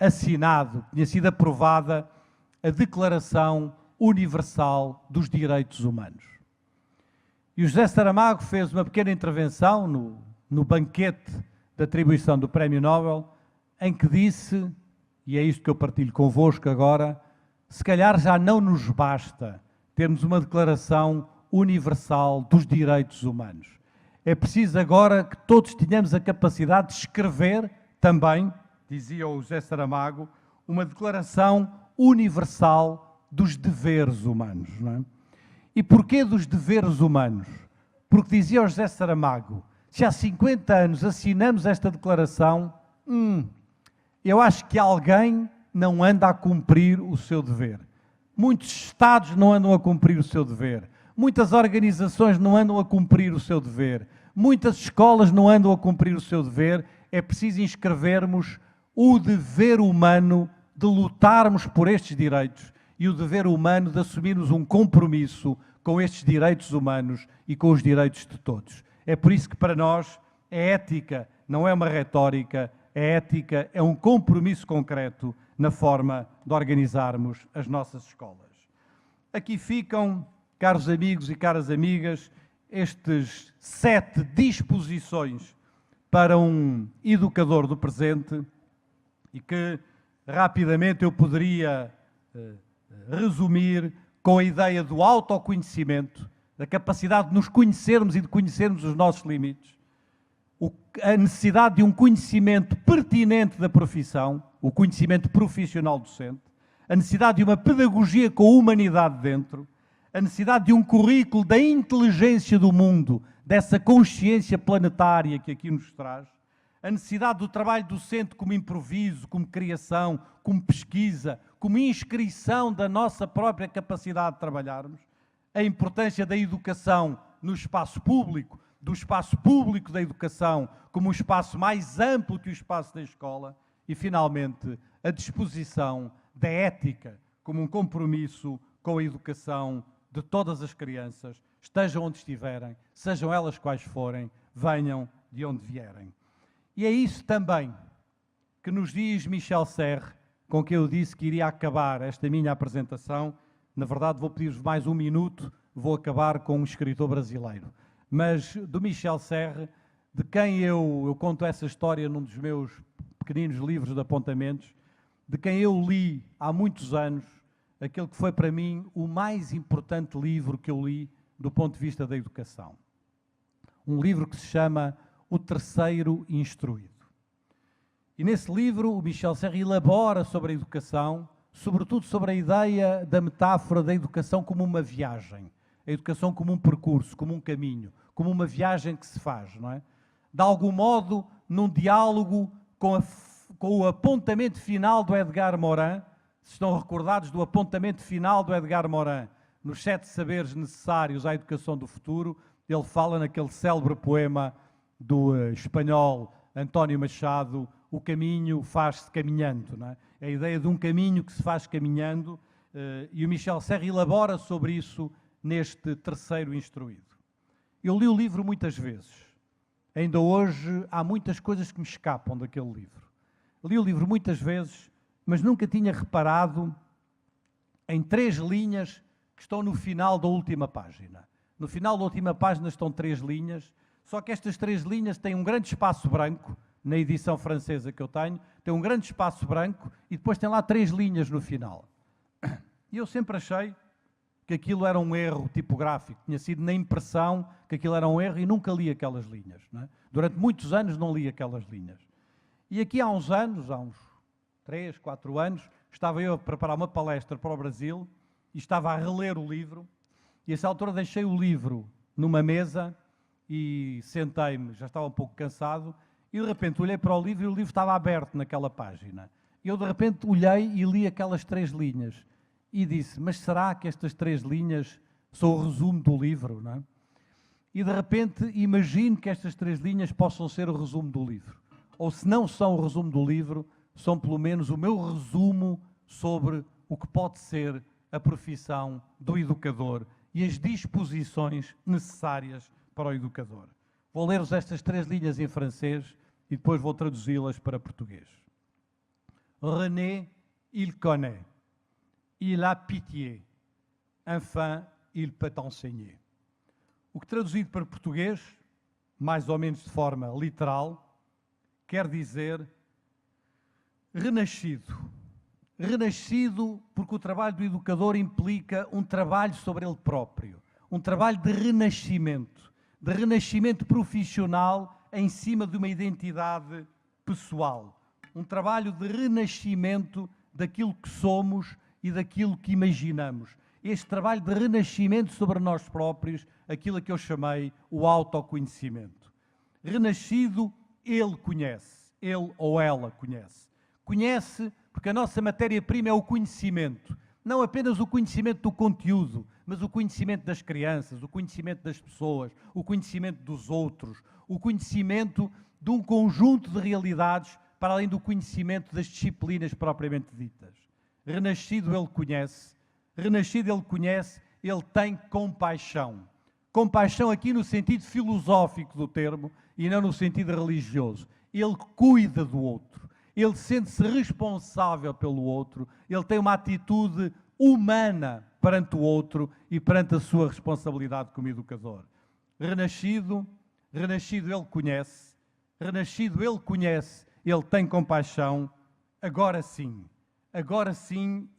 assinado, tinha sido aprovada a Declaração Universal dos Direitos Humanos. E o José Saramago fez uma pequena intervenção no banquete da atribuição do Prémio Nobel, em que disse, e é isto que eu partilho convosco agora, se calhar já não nos basta termos uma Declaração Universal dos Direitos Humanos. É preciso agora que todos tenhamos a capacidade de escrever também, dizia o José Saramago, uma Declaração Universal dos Deveres Humanos. Não é? E porquê dos deveres humanos? Porque dizia o José Saramago, se há 50 anos assinamos esta declaração, eu acho que alguém não anda a cumprir o seu dever. Muitos Estados não andam a cumprir o seu dever. Muitas organizações não andam a cumprir o seu dever. Muitas escolas não andam a cumprir o seu dever. É preciso inscrevermos o dever humano de lutarmos por estes direitos e o dever humano de assumirmos um compromisso com estes direitos humanos e com os direitos de todos. É por isso que para nós a ética não é uma retórica, a ética é um compromisso concreto na forma de organizarmos as nossas escolas. Aqui ficam, caros amigos e caras amigas, estes 7 disposições para um educador do presente e que rapidamente eu poderia resumir com a ideia do autoconhecimento, da capacidade de nos conhecermos e de conhecermos os nossos limites, a necessidade de um conhecimento pertinente da profissão, o conhecimento profissional docente, a necessidade de uma pedagogia com humanidade dentro, a necessidade de um currículo da inteligência do mundo, dessa consciência planetária que aqui nos traz, a necessidade do trabalho docente como improviso, como criação, como pesquisa, como inscrição da nossa própria capacidade de trabalharmos, a importância da educação no espaço público, do espaço público da educação como um espaço mais amplo que o espaço da escola e, finalmente, a disposição da ética como um compromisso com a educação de todas as crianças, estejam onde estiverem, sejam elas quais forem, venham de onde vierem. E é isso também que nos diz Michel Serres, com quem eu disse que iria acabar esta minha apresentação. Na verdade, vou pedir-vos mais um minuto, vou acabar com um escritor brasileiro. Mas do Michel Serres, de quem eu conto essa história num dos meus pequeninos livros de apontamentos, de quem eu li há muitos anos, aquele que foi para mim o mais importante livro que eu li do ponto de vista da educação. Um livro que se chama O Terceiro Instruído. E nesse livro o Michel Serres elabora sobre a educação, sobretudo sobre a ideia da metáfora da educação como uma viagem, a educação como um percurso, como um caminho, como uma viagem que se faz, não é? De algum modo, num diálogo com o apontamento final do Edgar Morin, se estão recordados do apontamento final do Edgar Morin, nos 7 saberes necessários à educação do futuro, ele fala naquele célebre poema do espanhol António Machado, o caminho faz-se caminhando, não é? A ideia de um caminho que se faz caminhando, e o Michel Serres elabora sobre isso neste terceiro Instruído. Eu li o livro muitas vezes. Ainda hoje há muitas coisas que me escapam daquele livro. Li o livro muitas vezes, mas nunca tinha reparado em 3 linhas que estão no final da última página. No final da última página estão 3 linhas, só que estas 3 linhas têm um grande espaço branco, na edição francesa que eu tenho, tem um grande espaço branco e depois tem lá 3 linhas no final. E eu sempre achei que aquilo era um erro tipográfico, tinha sido na impressão que aquilo era um erro e nunca li aquelas linhas, não é? Durante muitos anos não li aquelas linhas. E aqui há uns anos, há uns 3, 4 anos, estava eu a preparar uma palestra para o Brasil e estava a reler o livro, e a essa altura deixei o livro numa mesa e sentei-me, já estava um pouco cansado, e de repente olhei para o livro e o livro estava aberto naquela página. Eu de repente olhei e li aquelas 3 linhas e disse, mas será que estas 3 linhas são o resumo do livro, não é? E de repente imagino que estas 3 linhas possam ser o resumo do livro. Ou se não são o resumo do livro, são pelo menos o meu resumo sobre o que pode ser a profissão do educador e as disposições necessárias para o educador. Vou ler-vos estas 3 linhas em francês e depois vou traduzi-las para português. René, il connaît. Il a pitié. Enfin, il peut enseigner. O que traduzido para português, mais ou menos de forma literal, quer dizer renascido. Renascido porque o trabalho do educador implica um trabalho sobre ele próprio, um trabalho de renascimento profissional em cima de uma identidade pessoal, um trabalho de renascimento daquilo que somos e daquilo que imaginamos. Este trabalho de renascimento sobre nós próprios, aquilo a que eu chamei o autoconhecimento. Renascido, ele conhece, ele ou ela conhece. Conhece porque a nossa matéria-prima é o conhecimento. Não apenas o conhecimento do conteúdo, mas o conhecimento das crianças, o conhecimento das pessoas, o conhecimento dos outros, o conhecimento de um conjunto de realidades para além do conhecimento das disciplinas propriamente ditas. Renascido ele conhece, ele tem compaixão. Compaixão aqui no sentido filosófico do termo e não no sentido religioso. Ele cuida do outro, ele sente-se responsável pelo outro, ele tem uma atitude humana perante o outro e perante a sua responsabilidade como educador. Renascido ele conhece, ele tem compaixão, agora sim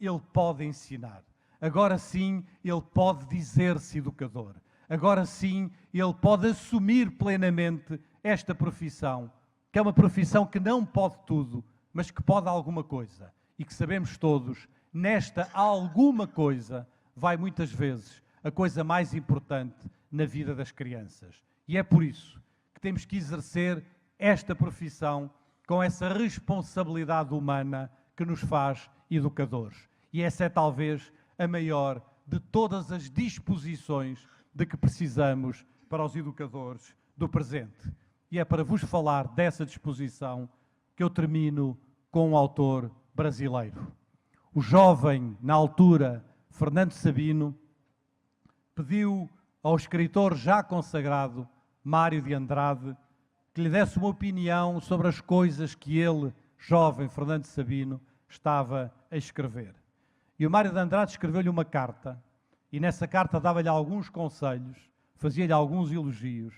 ele pode ensinar, agora sim ele pode dizer-se educador, agora sim ele pode assumir plenamente esta profissão, que é uma profissão que não pode tudo, mas que pode alguma coisa, e que sabemos todos, nesta alguma coisa, vai muitas vezes a coisa mais importante na vida das crianças. E é por isso que temos que exercer esta profissão com essa responsabilidade humana que nos faz educadores. E essa é talvez a maior de todas as disposições de que precisamos para os educadores do presente. E é para vos falar dessa disposição que eu termino com um autor brasileiro. O jovem, na altura, Fernando Sabino, pediu ao escritor já consagrado, Mário de Andrade, que lhe desse uma opinião sobre as coisas que ele, jovem Fernando Sabino, estava a escrever. E o Mário de Andrade escreveu-lhe uma carta, e nessa carta dava-lhe alguns conselhos, fazia-lhe alguns elogios,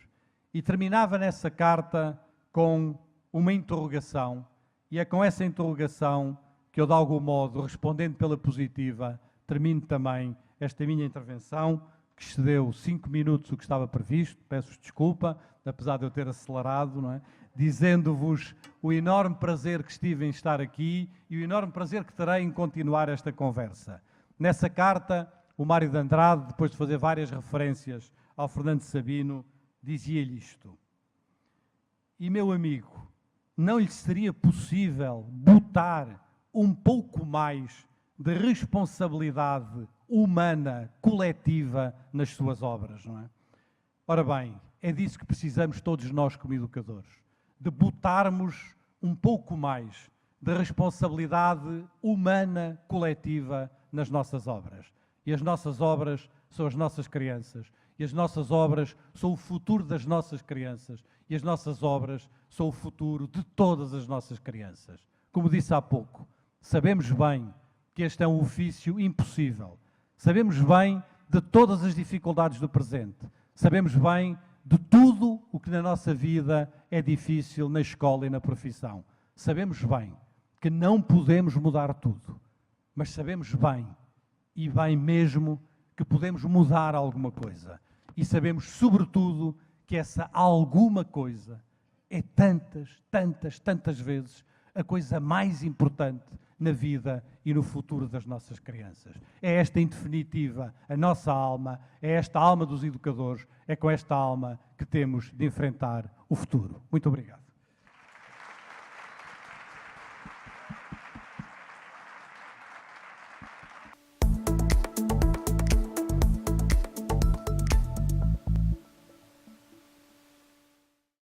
e terminava nessa carta com uma interrogação, e é com essa interrogação que eu, de algum modo, respondendo pela positiva, termino também esta minha intervenção, que excedeu 5 minutos o que estava previsto, peço desculpa, apesar de eu ter acelerado, não é? Dizendo-vos o enorme prazer que estive em estar aqui e o enorme prazer que terei em continuar esta conversa. Nessa carta, o Mário de Andrade, depois de fazer várias referências ao Fernando Sabino, dizia-lhe isto: e meu amigo, não lhe seria possível botar um pouco mais de responsabilidade humana, coletiva nas suas obras, não é? Ora bem, é disso que precisamos todos nós como educadores, de botarmos um pouco mais de responsabilidade humana, coletiva nas nossas obras. E as nossas obras são as nossas crianças, e as nossas obras são o futuro das nossas crianças, e as nossas obras são o futuro de todas as nossas crianças. Como disse há pouco, sabemos bem que este é um ofício impossível. Sabemos bem de todas as dificuldades do presente. Sabemos bem de tudo o que na nossa vida é difícil na escola e na profissão. Sabemos bem que não podemos mudar tudo, mas sabemos bem, e bem mesmo, que podemos mudar alguma coisa. E sabemos, sobretudo, que essa alguma coisa é tantas vezes a coisa mais importante na vida e no futuro das nossas crianças. É esta, em definitiva, a nossa alma, é esta alma dos educadores, é com esta alma que temos de enfrentar o futuro. Muito obrigado.